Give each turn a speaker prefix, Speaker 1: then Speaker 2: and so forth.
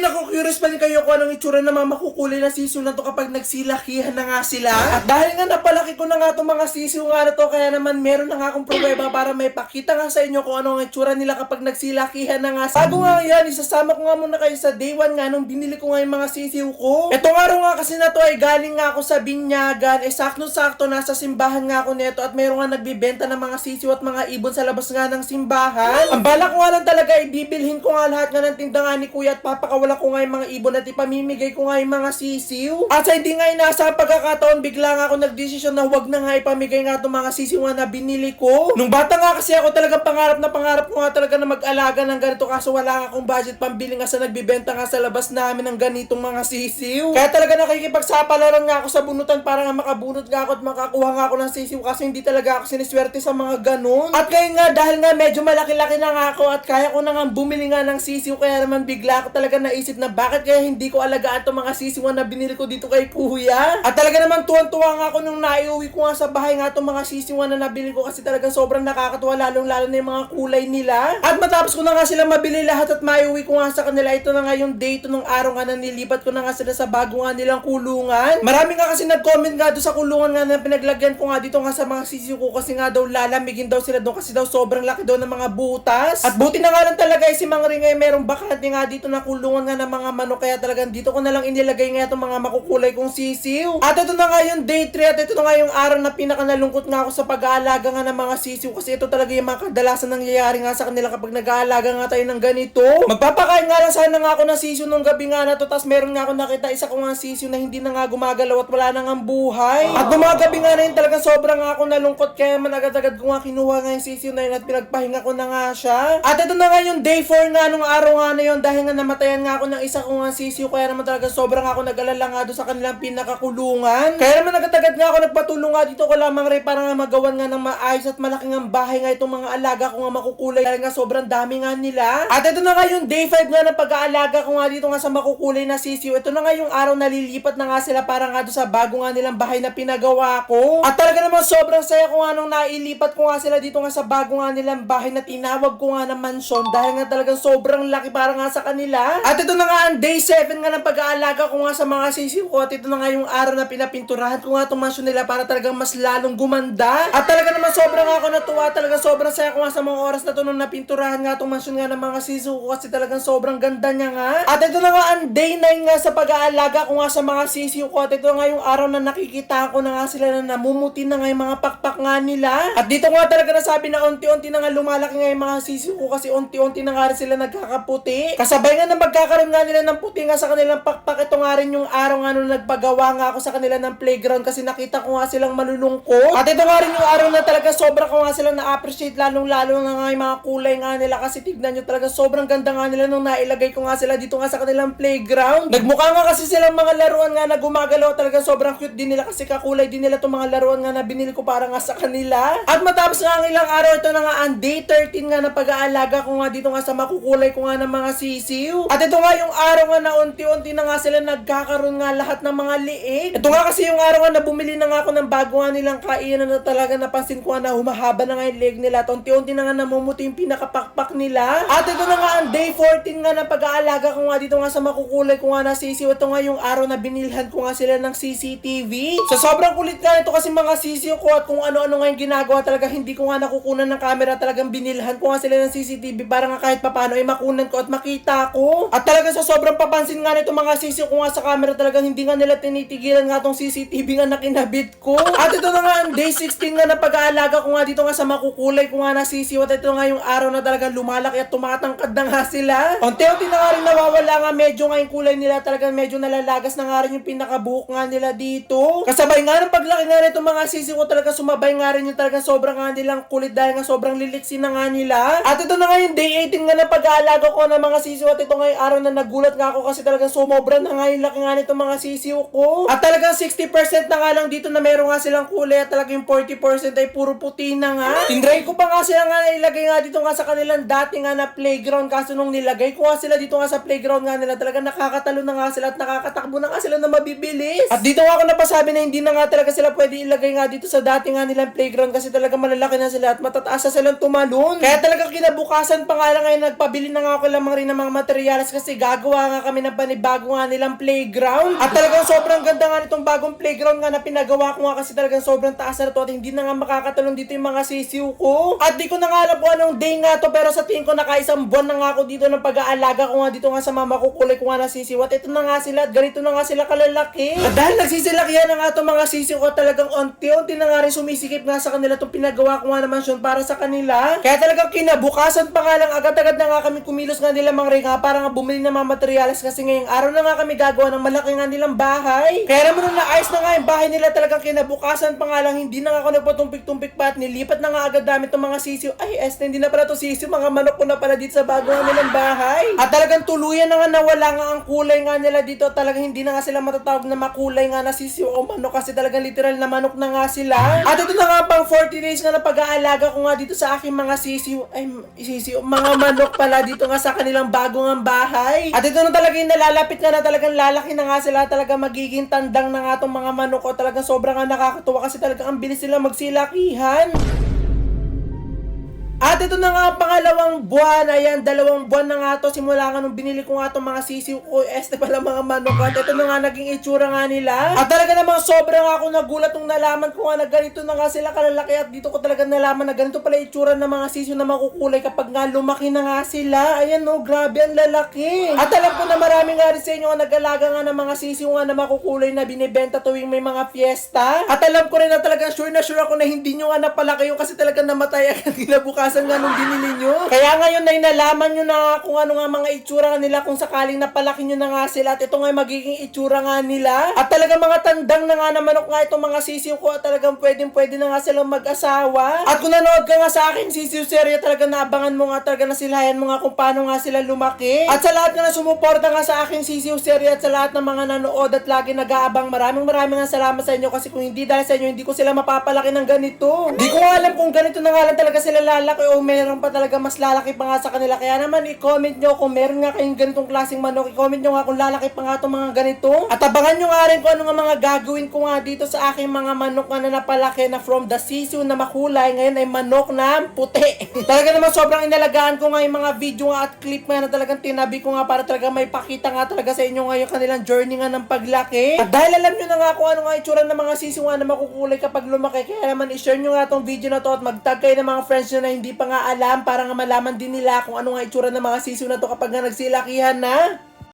Speaker 1: naku-curious pa rin kayo kung anong itsura ng mga makukulay na sisiw na to kapag nagsilakihan na nga sila. At dahil nga napalaki ko na nga itong mga sisiw nga na to, kaya naman meron na nga akong pruweba para may pakita nga sa inyo kung anong itsura nila kapag nagsilakihan na nga. Bago nga yan, isasama ko nga muna kayo sa day 1 nga nung binili ko nga yung mga sisiw ko. Etong araw nga kasi na to ay galing nga ako sa binyagan. Sakto-sakto nasa simbahan nga ako neto at meron nga nagbibenta ng mga sisiw at mga ibon sa labas nga ng simbahan. Ang bala ko nga lang talaga ay bibilhin ko nga lahat nga ng tinda nga ni kuya at papakawala ko nga yung mga ibon at ipamimigay ko nga yung mga sisiw. At sa hindi nga inasa pagkakataon, bigla nga ako nagdesisyon na huwag na nga ipamigay nga itong mga sisiw nga na binili ko. Nung bata nga kasi ako talagang pangarap ko nga talaga na mag-alaga ng ganito, kaso wala nga akong budget pambili nga sa nagbibenta nga sa labas namin ng ganitong mga sisiw. Kaya talaga nakikipagsapalaran nga ako sa bunutan para nga makabunot nga ako at makakuha nga ako ng sisiw kasi hindi talaga ako siniswerte sa mga ganun. At ngayon nga dahil nga medyo malaki-laki na nga ako at kaya ko na nga bumili nga ng sisiw, kaya naman bigla ako talaga naisip na bakit kaya hindi ko alagaan itong mga sisiw na binili ko dito kay kuya. At talaga naman tuwan-tuwa nga ako nung naiuwi ko nga sa bahay nga itong mga sisiw na nabili ko kasi talagang sobrang nakakatuwa, lalong-lalo na yung mga kulay nila. At matapos ko na nga sila mabili lahat at maiuwi ko nga sa kanila, ito na nga yung day ito nung araw nga na nilipat ko na nga sila sa bago nga nilang kulungan. Marami nga kasi nag-comment nga doon sa kulungan nga na pinaglagyan ko nga dito nga sa mga sisiw ko kasi nga daw lalamigin daw sila doon kasi daw sobrang laki daw ng mga butas. At buti na nga lang talaga si Mang Ring ay merong bakante nga dito na kulungan nga ng mga manok, kaya talagang dito ko na lang inilagay nga itong mga makukulay kong sisiw. At ito na nga yung day 3 at ito na nga yung araw na pinaka nalungkot nga ako sa pag-aalaga nga ng mga sisiw kasi ito talaga yung mga kadalasan nangyayari nga sa kanila kapag nag-aalaga nga tayo ng ganito. Magpapakain nga lang sana nga ako ng sisiw nung gabi nga na to, tas meron nga ako nakita isa ko nga sisiw na hindi na nga gumagalaw at wala na nga buhay. At gumagabi nga na yun talagang sobrang nga ako nalungkot, kaya man agad-agad ko nga kinuha nga yung sisiw na yun at pinagpahinga ko na nga siya. At ito na nga yung day 4 nga nung araw nga na yun dahil nga namatayan nga ako ng isa ko nga sisiw, kaya naman talaga sobrang ako nag-alala nga doon sa kanilang pinakakulungan. Kaya naman agad-agad nga ako nagpatulong nga dito ko lamang rin para nga magawan nga ng maayos at malaking ang bahay nga itong mga alaga ko nga makukulay dahil nga sobrang dami nga nila. At ito na nga yung day 5 nga ng pag-aalaga ko nga dito nga sa makukulay na sisiw. Ito na nga yung araw na lilipat na nga sila para nga doon sa bago nga nilang bahay na pinagawa ko. At talaga naman sobrang saya ko nga nung nailipat ko nga sila dito nga sa bago nga nilang bahay na tinawag ko nga na mansyon dahil nga talagang sobrang laki para nga sa kanila. At ito na nga ang day 7 nga ng pag-aalaga ko nga sa mga sisiw ko at ito na nga yung araw na pinapinturahan ko nga itong mansyon nila para talagang mas lalong gumanda. At talaga naman sobrang ako natuwa, talaga sobrang saya ko nga sa mga oras na to nung napinturahan nga itong mansyon nga ng mga sisiw ko kasi talagang sobrang ganda niya nga. At ito na nga ang day 9 nga sa pag-aalaga ko nga sa mga sisiw ko at ito nga yung araw na nakikita ko na nga sila na namumuti na nga yung mga pakpak nga nila. At dito nga talaga nasabi na unti-unti na nga lumalaki nga yung mga sisiw ko kasi unti-unti na nga rin sila nagkakaputi. Kasabay nga na magkakaroon nga nila ng puti nga sa kanilang pakpak, ito nga rin yung araw nga nung nagpagawa nga ako sa kanila ng playground kasi nakita ko nga silang malulungkot. At ito nga rin yung araw na talaga sobra ko nga silang na-appreciate, lalong-lalo na nga yung mga kulay nga nila kasi tignan nyo talaga sobrang ganda nga nila nung nailagay ko nga sila dito nga sa kanilang playground. Nagmukha nga kasi silang mga laruan nga na gumagalaw, talaga sobrang cute din nila kasi kakulay din nila itong mga laruan nga na binili ko para nga sa kanila. At matapos nga ang ilang araw, ito na nga ang day 13 nga na pag-aalaga ko nga dito nga sa makukulay ko nga ng mga sisiw. At ito nga yung araw nga na unti-unti na nga sila nagkakaroon nga lahat ng mga liig. Ito nga kasi yung araw nga na bumili na nga ako ng bago nga nilang kainan na talaga napansin ko nga na humahaba na nga yung leg nila at unti-unti na nga namumuti yung pinakapakpak nila. At ito na nga ang day 14 nga na pag-aalaga ko nga dito nga sa makukulay ko nga na sisiw. Ito nga yung araw na binilhan ko nga sila ng CCTV. So sobrang kulit nga ito kasi mga sisiw ko at kung ano-ano nga yung ginagawa talaga hindi ko nga nakukunan ng camera, talagang binilhan ko nga sila ng CCTV para nga kahit papano ay makunan ko at makita ko. At talaga sa sobrang papansin nga nito mga sisiw ko nga sa camera, talagang hindi nga nila tinitigilan nga tong CCTV nga na kinabit ko. At ito na nga ang day 16 nga na pag-aalaga ko nga dito nga sa makukulay ko nga na sisiw. At ito nga yung araw na talagang lumalaki at tumatangkad na nga sila. Unti-unti na nga rin nawawala nga medyo nga yung kulay nila, talagang medyo nalalagas na nga rin yung pinakabuhok nga nila dito. Kasabay nga ng paglaki nga nito mga sisiw ko, talaga sumabay nga rin yung talagang sobrang nga nilang kulit dahil nga sobrang liliksi na nga nila. At ito na nga yung day 18 nga na pag-aalaga ko ng mga sisiw at ito nga yung araw na nagulat nga ako kasi talagang sumobra na nga yung laki nga nito mga sisiw ko. At talagang 60% na nga lang dito na meron nga silang kulay at talagang 40% ay puro puti na nga. Tinry ko pa nga sila nga nailagay nga dito nga sa kanilang dati nga na playground, kaso nung nilagay ko nga sila dito nga sa playground nga nila, talagang nakakatalo na nga sila at nakakatakbo na nga sila na mabibilis. At dito nga ako napasabi na hindi na nga talaga sila pwede ilagay nga dito sa dati nga nilang playground kasi talaga malalaki na sila at matataas na silang tumalon. Kaya talaga kinabukasan pa nga lang ngayon nagpabili na nga ako lamang rin ng mga materyales kasi kasi gagawa nga kami ng panibago nga nilang playground. At talagang sobrang ganda nga nitong bagong playground nga na pinagawa ko nga kasi talagang sobrang taas na to at hindi na nga makakatalon dito yung mga sisiw ko. At di ko na nga alam kung anong day nga to, pero sa tingin ko nakaisang buwan na nga ako dito ng pag-aalaga ko nga dito nga sa mama ko, kulay ko nga na sisiw. At ito na nga sila at ganito na nga sila kalalaki. At dahil nagsisilakihan na nga itong mga sisiw ko, talagang unti-unti na nga rin sumisikip nga sa kanila itong pinagawa ko nga na mansyon para sa kanila. Kaya talagang kinabukasan pa nga lang agad-agad na nga kami kumilos nga nila mga ringa para nga bumili ng mga materyales kasi ngayong araw na nga kami gagawa ng malaki nga nilang bahay. Kaya naman nung naayos na nga yung bahay nila, talagang kinabukasan pa nga lang hindi na nga ako nagpatumpik-tumpik pa at nilipat na nga agad namin itong mga sisiw. Ay, hindi na pala ito sisiw, mga manok ko na pala dito sa bago nga nilang bahay. At talagang tuluyan na nga nawala nga ang kulay nga nila dito. Talagang hindi na nga sila matatawag na makulay nga na sisiw o manok kasi talagang literal na manok na nga sila. At ito na nga pang 40 days nga na pag-aalaga ko nga dito sa aking mga sisiw. Ay, sisiw, mga manok pala dito nga sa kanilang bago nga bahay. At ito na talaga yung nalalapit nga na talagang lalaki na nga sila. Talagang magiging tandang na nga itong mga manok ko. Talagang sobrang nga nakakatuwa kasi talagang ang bilis sila magsilakihan. At ito na nga ang pangalawang buwan. Ayan, 2 buwan na nga to. Simula nga nung binili ko nga itong mga sisiw ko. Pala mga manok. At ito na nga naging itsura nga nila. At talaga namang sobrang ako nagulat nung nalaman ko nga na ganito na nga sila kalalaki. At dito ko talaga nalaman na ganito pala itsura ng mga sisiw na makukulay kapag nga lumaki na nga sila. Ayan no, grabe ang lalaki. At alam ko na marami nga rin sa inyo nga nag-alaga nga ng mga sisiw nga na makukulay na binibenta tuwing may mga fiesta. At alam ko rin na talaga sure ako na hindi nyo nga napalaki yun kasi talaga namatay agad kinabukasan nga nung binili nyo. Kaya ngayon ay nalaman nyo na kung ano nga mga itsura nila kung sakaling napalaki nyo na nga sila. At ito nga magiging itsura nga nila. At talaga mga tandang na nga na manok nga itong mga sisiw ko. At talagang pwede na nga silang mag-asawa. At kung nanood ka nga sa aking sisiw serye, talaga naabangan mo nga talaga na silayan mo nga kung paano nga sila lumaki. At sa lahat nga na sumuporta nga sa aking sisiw serye at sa lahat ng mga nanood at lagi nag-aabang, maraming nga salamat sa inyo kasi kung hindi dahil sa inyo, hindi ko sila mapapalaki ng ganito. Hindi ko alam kung ganito na nga lang talaga sila lalaki o meron pa talaga mas lalaki pa nga sa kanila. Kaya naman i-comment nyo kung meron nga kayong ganitong klaseng manok. I-comment nyo nga kung lalaki pa nga itong mga ganito. At abangan nyo nga rin kung ano nga mga gagawin ko nga dito sa aking mga manok nga na napalaki na from the sisiw na makulay. Ngayon ay manok na puti. Talaga naman sobrang inalagaan ko nga yung mga video nga at clip nga na talagang tinabi ko nga para talaga may pakita nga talaga sa inyo ngayon kanilang journey nga ng paglaki. At dahil alam nyo na nga kung ano nga itsura ng mga sisiw nga na makukulay kapag lumaki, kaya naman i-share nyo nga tong video na to at mag-tag kayo ng mga friends nyo na hindi pa nga alam para nga malaman din nila kung ano nga itsura ng mga sisiw na to kapag nga nagsilakihan na.